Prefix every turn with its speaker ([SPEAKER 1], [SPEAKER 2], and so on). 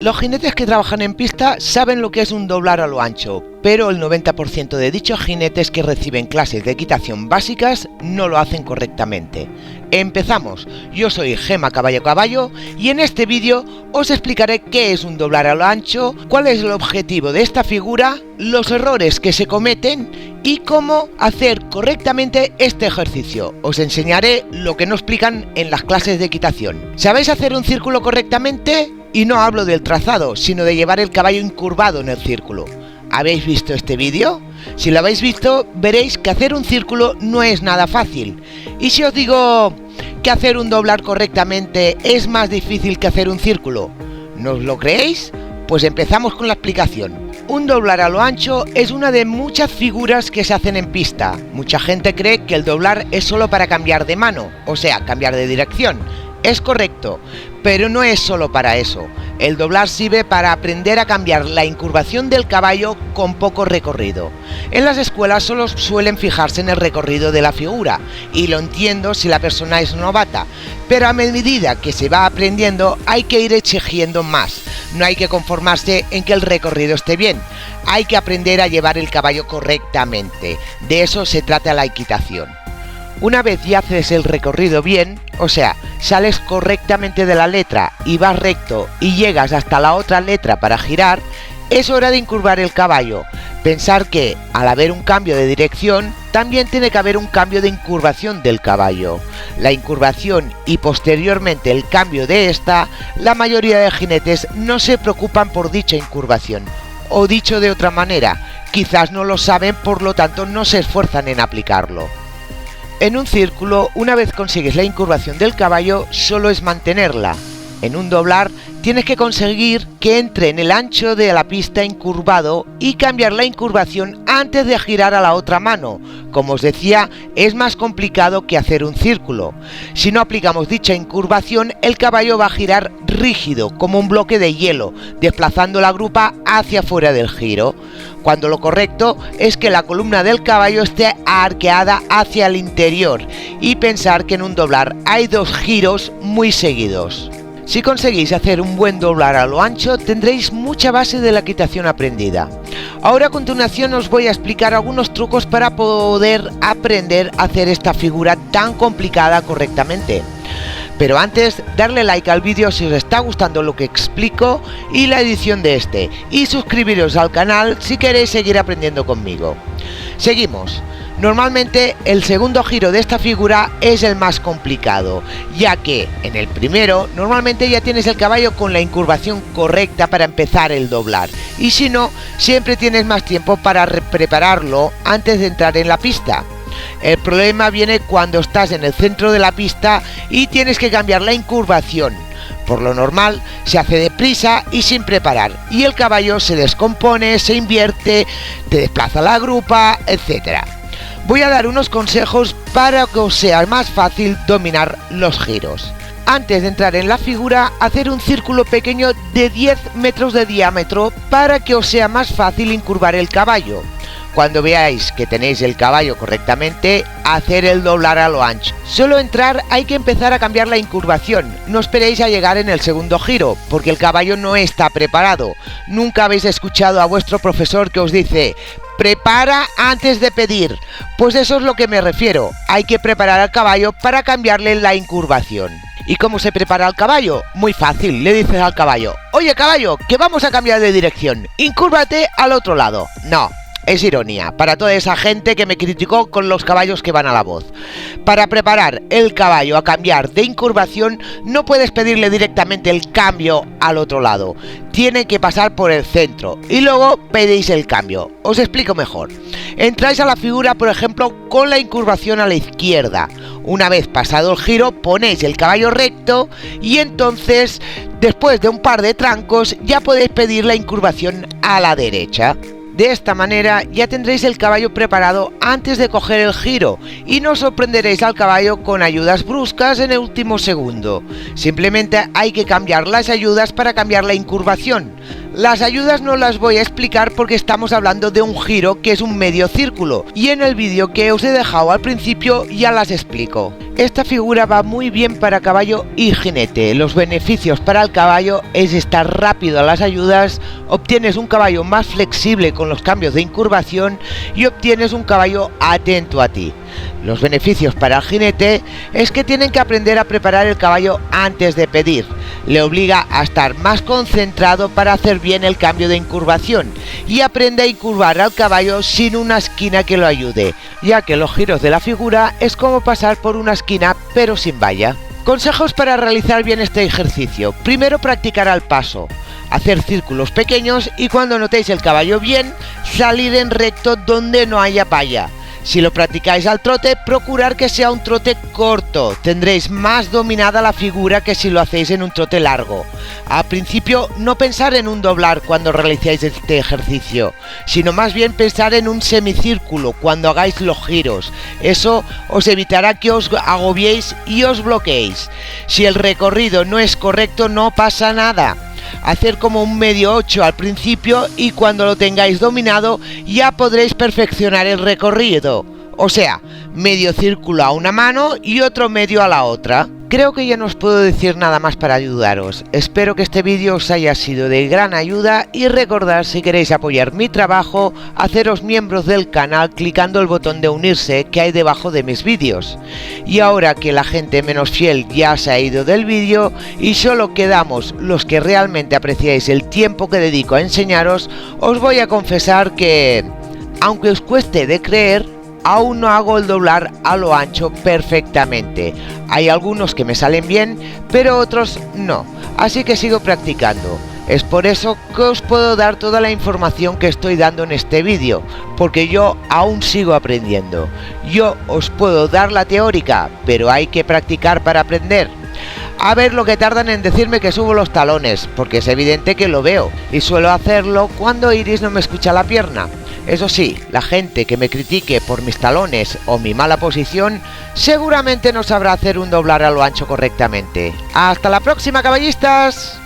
[SPEAKER 1] Los jinetes que trabajan en pista saben lo que es un doblar a lo ancho, pero el 90% de dichos jinetes que reciben clases de equitación básicas no lo hacen correctamente. Empezamos. Yo soy Gema Caballo y en este vídeo os explicaré qué es un doblar a lo ancho, cuál es el objetivo de esta figura, los errores que se cometen y cómo hacer correctamente este ejercicio. Os enseñaré lo que no explican en las clases de equitación. ¿Sabéis hacer un círculo correctamente? Y no hablo del trazado, sino de llevar el caballo incurvado en el círculo. ¿Habéis visto este vídeo? Si lo habéis visto, veréis que hacer un círculo no es nada fácil. Y si os digo que hacer un doblar correctamente es más difícil que hacer un círculo, ¿no os lo creéis? Pues empezamos con la explicación. Un doblar a lo ancho es una de muchas figuras que se hacen en pista. Mucha gente cree que el doblar es solo para cambiar de mano, o sea, cambiar de dirección. Es correcto, pero no es solo para eso. El doblar sirve para aprender a cambiar la incurvación del caballo con poco recorrido. En las escuelas solo suelen fijarse en el recorrido de la figura, y lo entiendo si la persona es novata, pero a medida que se va aprendiendo hay que ir exigiendo más. No hay que conformarse en que el recorrido esté bien, hay que aprender a llevar el caballo correctamente. De eso se trata la equitación. Una vez ya haces el recorrido bien, o sea, sales correctamente de la letra y vas recto y llegas hasta la otra letra para girar, es hora de incurvar el caballo. Pensar que, al haber un cambio de dirección, también tiene que haber un cambio de incurvación del caballo. La incurvación y posteriormente el cambio de esta, la mayoría de jinetes no se preocupan por dicha incurvación. O dicho de otra manera, quizás no lo saben, por lo tanto no se esfuerzan en aplicarlo. En un círculo, una vez consigues la incurvación del caballo, solo es mantenerla. En un doblar, tienes que conseguir que entre en el ancho de la pista incurvado y cambiar la incurvación antes de girar a la otra mano. Como os decía, es más complicado que hacer un círculo. Si no aplicamos dicha incurvación, el caballo va a girar rígido, como un bloque de hielo, desplazando la grupa hacia fuera del giro, cuando lo correcto es que la columna del caballo esté arqueada hacia el interior, y pensar que en un doblar hay dos giros muy seguidos. Si conseguís hacer un buen doblar a lo ancho, tendréis mucha base de la equitación aprendida. Ahora a continuación os voy a explicar algunos trucos para poder aprender a hacer esta figura tan complicada correctamente. Pero antes, darle like al vídeo si os está gustando lo que explico y la edición de este, y suscribiros al canal si queréis seguir aprendiendo conmigo. Seguimos. Normalmente el segundo giro de esta figura es el más complicado, ya que en el primero normalmente ya tienes el caballo con la incurvación correcta para empezar el doblar, y si no, siempre tienes más tiempo para prepararlo antes de entrar en la pista. El problema viene cuando estás en el centro de la pista y tienes que cambiar la incurvación. Por lo normal se hace deprisa y sin preparar, y el caballo se descompone, se invierte, te desplaza la grupa, etc. Voy a dar unos consejos para que os sea más fácil dominar los giros. Antes de entrar en la figura, hacer un círculo pequeño de 10 metros de diámetro para que os sea más fácil incurvar el caballo. Cuando veáis que tenéis el caballo correctamente, hacer el doblar a lo ancho. Solo entrar hay que empezar a cambiar la incurvación. No esperéis a llegar en el segundo giro, porque el caballo no está preparado. Nunca habéis escuchado a vuestro profesor que os dice: prepara antes de pedir. Pues eso es lo que me refiero. Hay que preparar al caballo para cambiarle la incurvación. ¿Y cómo se prepara al caballo? Muy fácil, le dices al caballo: oye caballo, que vamos a cambiar de dirección, incúrvate al otro lado. No. Es ironía, para toda esa gente que me criticó con los caballos que van a la voz. Para preparar el caballo a cambiar de incurvación, no puedes pedirle directamente el cambio al otro lado. Tiene que pasar por el centro y luego pedís el cambio. Os explico mejor. Entráis a la figura, por ejemplo, con la incurvación a la izquierda. Una vez pasado el giro, ponéis el caballo recto y entonces, después de un par de trancos, ya podéis pedir la incurvación a la derecha. De esta manera ya tendréis el caballo preparado antes de coger el giro y no sorprenderéis al caballo con ayudas bruscas en el último segundo. Simplemente hay que cambiar las ayudas para cambiar la incurvación. Las ayudas no las voy a explicar porque estamos hablando de un giro que es un medio círculo y en el vídeo que os he dejado al principio ya las explico. Esta figura va muy bien para caballo y jinete. Los beneficios para el caballo es estar rápido a las ayudas, obtienes un caballo más flexible con los cambios de incurvación y obtienes un caballo atento a ti. Los beneficios para el jinete es que tienen que aprender a preparar el caballo antes de pedir. Le obliga a estar más concentrado para hacer bien el cambio de incurvación y aprende a incurvar al caballo sin una esquina que lo ayude, ya que los giros de la figura es como pasar por una esquina pero sin valla. Consejos para realizar bien este ejercicio. Primero, practicar al paso. Hacer círculos pequeños y cuando notéis el caballo bien, salir en recto donde no haya valla. Si lo practicáis al trote, procurar que sea un trote corto, tendréis más dominada la figura que si lo hacéis en un trote largo. Al principio no pensar en un doblar cuando realicéis este ejercicio, sino más bien pensar en un semicírculo cuando hagáis los giros. Eso os evitará que os agobiéis y os bloqueéis. Si el recorrido no es correcto, no pasa nada. Hacer como un medio 8 al principio y cuando lo tengáis dominado ya podréis perfeccionar el recorrido, o sea, medio círculo a una mano y otro medio a la otra. Creo que ya no os puedo decir nada más para ayudaros. Espero que este vídeo os haya sido de gran ayuda y recordad, si queréis apoyar mi trabajo, haceros miembros del canal clicando el botón de unirse que hay debajo de mis vídeos. Y ahora que la gente menos fiel ya se ha ido del vídeo y solo quedamos los que realmente apreciáis el tiempo que dedico a enseñaros, os voy a confesar que, aunque os cueste de creer, aún no hago el doblar a lo ancho perfectamente. Hay algunos que me salen bien, pero otros no, así que sigo practicando. Es por eso que os puedo dar toda la información que estoy dando en este vídeo, porque yo aún sigo aprendiendo. Yo os puedo dar la teórica, pero hay que practicar para aprender. A ver lo que tardan en decirme que subo los talones, porque es evidente que lo veo, y suelo hacerlo cuando Iris no me escucha la pierna. Eso sí, la gente que me critique por mis talones o mi mala posición, seguramente no sabrá hacer un doblar a lo ancho correctamente. ¡Hasta la próxima, caballistas!